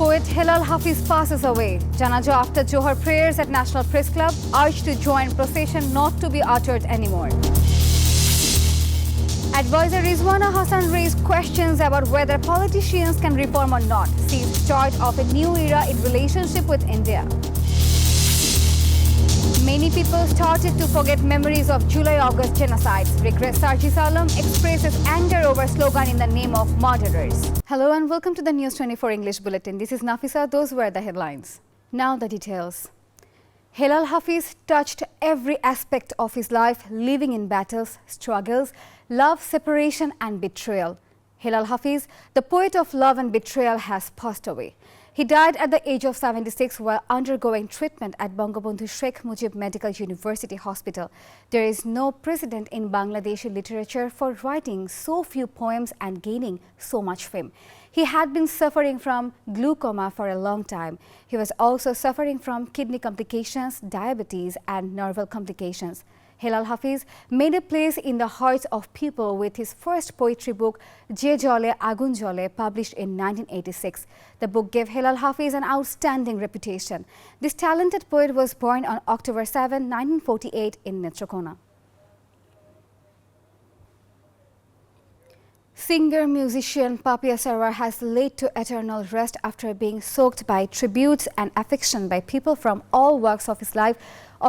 Poet Hilal Hafiz passes away. Janaza after Johar prayers at National Press Club, urged to join procession not to be uttered anymore. Advisor Rizwana Hassan raised questions about whether politicians can reform or not, sees start of a new era in relationship with India. Many people started to forget memories of July-August genocides. Regret Sarjis Alam expresses anger over slogan in the name of murderers. Hello and welcome to the News24 English Bulletin. This is Nafisa. Those were the headlines. Now the details. Hilal Hafiz touched every aspect of his life, living in battles, struggles, love, separation and betrayal. Hilal Hafiz, the poet of love and betrayal, has passed away. He died at the age of 76 while undergoing treatment at Bangabandhu Sheikh Mujib Medical University Hospital. There is no precedent in Bangladeshi literature for writing so few poems and gaining so much fame. He had been suffering from glaucoma for a long time. He was also suffering from kidney complications, diabetes and nerval complications. Hilal Hafiz made a place in the hearts of people with his first poetry book, Je Jole Agun Jole, published in 1986. The book gave Hilal Hafiz an outstanding reputation. This talented poet was born on October 7, 1948 in Netrokona. Singer-musician Papia Sarwar has laid to eternal rest after being soaked by tributes and affection by people from all walks of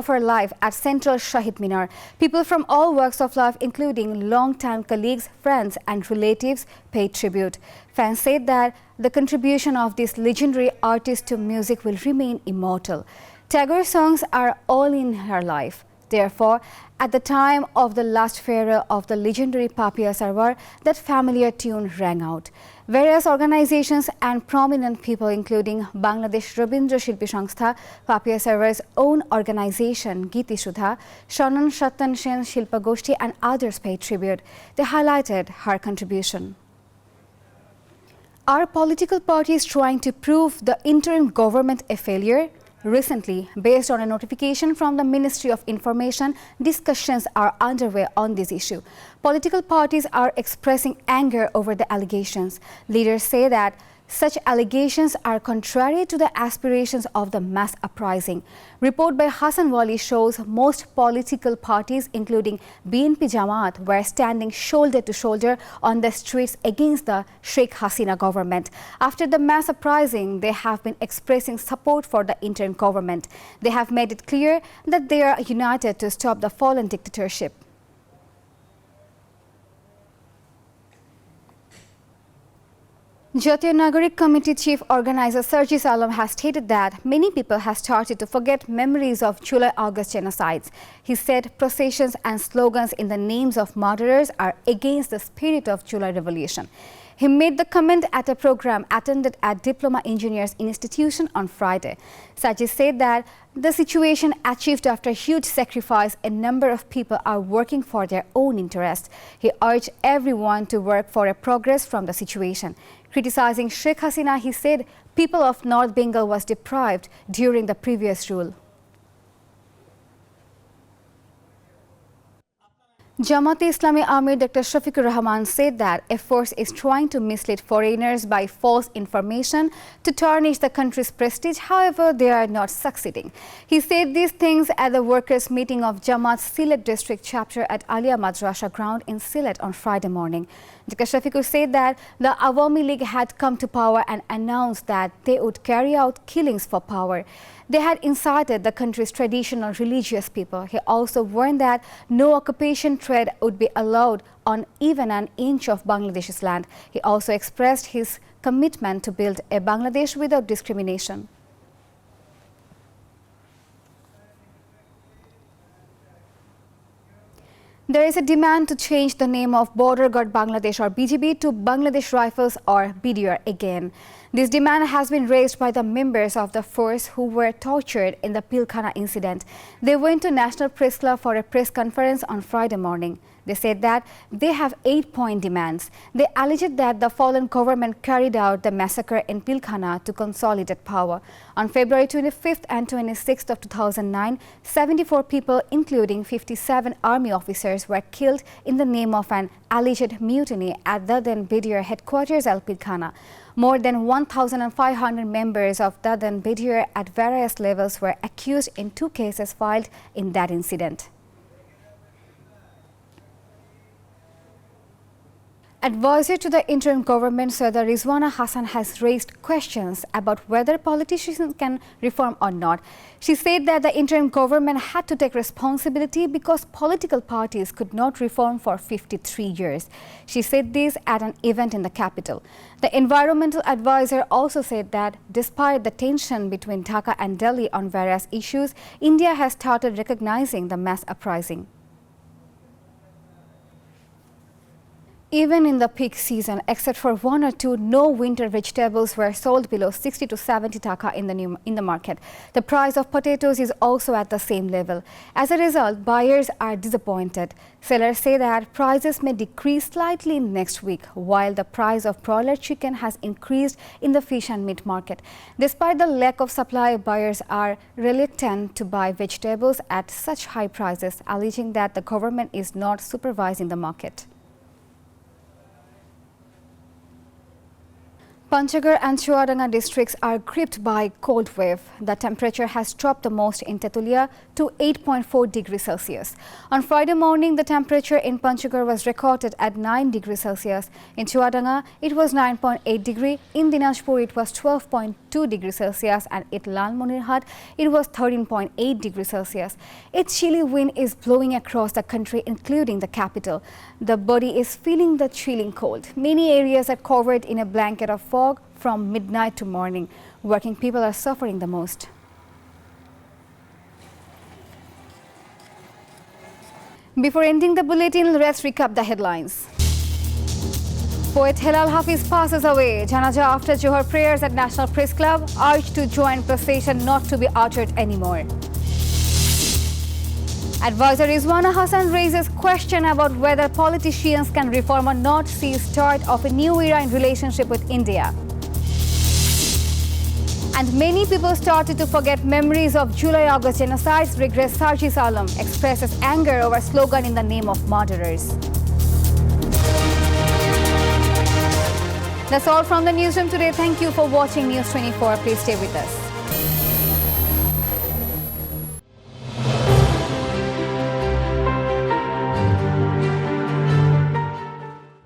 her life at Central Shahid Minar. People from all walks of life, including long-time colleagues, friends and relatives, paid tribute. Fans said that the contribution of this legendary artist to music will remain immortal. Tagore songs are all in her life. Therefore, at the time of the last farewell of the legendary Papia Sarwar, that familiar tune rang out. Various organizations and prominent people, including Bangladesh Rabindra Shilpi Sangstha, Papia Sarwar's own organization, Giti Shudha, Shanan Shattan Sen Shilpa Goshti and others paid tribute. They highlighted her contribution. Are political parties trying to prove the interim government a failure? Recently, based on a notification from the Ministry of Information, discussions are underway on this issue. Political parties are expressing anger over the allegations. Leaders say that such allegations are contrary to the aspirations of the mass uprising. Report by Hassan Wali shows most political parties, including BNP Jamaat, were standing shoulder to shoulder on the streets against the Sheikh Hasina government. After the mass uprising, they have been expressing support for the interim government. They have made it clear that they are united to stop the fallen dictatorship. Jatiya Nagarik Committee Chief Organizer Sarjis Alam has stated that many people have started to forget memories of July-August genocides. He said processions and slogans in the names of murderers are against the spirit of July Revolution. He made the comment at a program attended at Diploma Engineers Institution on Friday. Sarjis said that the situation achieved after huge sacrifice, a number of people are working for their own interest. He urged everyone to work for a progress from the situation. Criticizing Sheikh Hasina, he said people of North Bengal was deprived during the previous rule. Jamaat-e-Islami Amir Dr. Shafiqur Rahman said that a force is trying to mislead foreigners by false information to tarnish the country's prestige. However, they are not succeeding. He said these things at the workers' meeting of Jamaat's Sylhet district chapter at Alia Madrasa ground in Sylhet on Friday morning. Dr. Shafiqur said that the Awami League had come to power and announced that they would carry out killings for power. They had incited the country's traditional religious people. He also warned that no occupation trade would be allowed on even an inch of Bangladesh's land. He also expressed his commitment to build a Bangladesh without discrimination. There is a demand to change the name of Border Guard Bangladesh or BGB to Bangladesh Rifles or BDR again. This demand has been raised by the members of the force who were tortured in the Pilkhana incident. They went to National Press Club for a press conference on Friday morning. They said that they have 8-point demands. They alleged that the fallen government carried out the massacre in Pilkhana to consolidate power. On February 25th and 26th of 2009, 74 people, including 57 army officers, were killed in the name of an alleged mutiny at Dadan BDR headquarters at Pilkhana. More than 1,500 members of Dadan BDR at various levels were accused in 2 cases filed in that incident. Advisor to the interim government, Sardar Rizwana Hassan, has raised questions about whether politicians can reform or not. She said that the interim government had to take responsibility because political parties could not reform for 53 years. She said this at an event in the capital. The environmental advisor also said that despite the tension between Dhaka and Delhi on various issues, India has started recognizing the mass uprising. Even in the peak season, except for 1 or 2, no winter vegetables were sold below 60 to 70 taka in the market. The price of potatoes is also at the same level. As a result, buyers are disappointed. Sellers say that prices may decrease slightly next week, while the price of broiler chicken has increased in the fish and meat market. Despite the lack of supply, buyers are reluctant to buy vegetables at such high prices, alleging that the government is not supervising the market. Panchgarh and Chuadanga districts are gripped by cold wave. The temperature has dropped the most in Tetulia to 8.4 degrees Celsius. On Friday morning, the temperature in Panchgarh was recorded at 9 degrees Celsius. In Chuadanga, it was 9.8 degrees. In Dinajpur, it was 12.2 degrees Celsius, and at Lalmonirhat, it was 13.8 degrees Celsius. A chilly wind is blowing across the country, including the capital. The body is feeling the chilling cold. Many areas are covered in a blanket of fog from midnight to morning. Working people are suffering the most. Before ending the bulletin, let's recap the headlines. Poet Hilal Hafiz passes away. Janaza after Johar prayers at National Press Club, urged to join procession not to be uttered anymore. Advisor Rizwana Hassan raises question about whether politicians can reform or not, see start of a new era in relationship with India. And many people started to forget memories of July-August genocides. Regrets Sarji Salam expresses anger over slogan in the name of murderers. That's all from the newsroom today. Thank you for watching News 24. Please stay with us.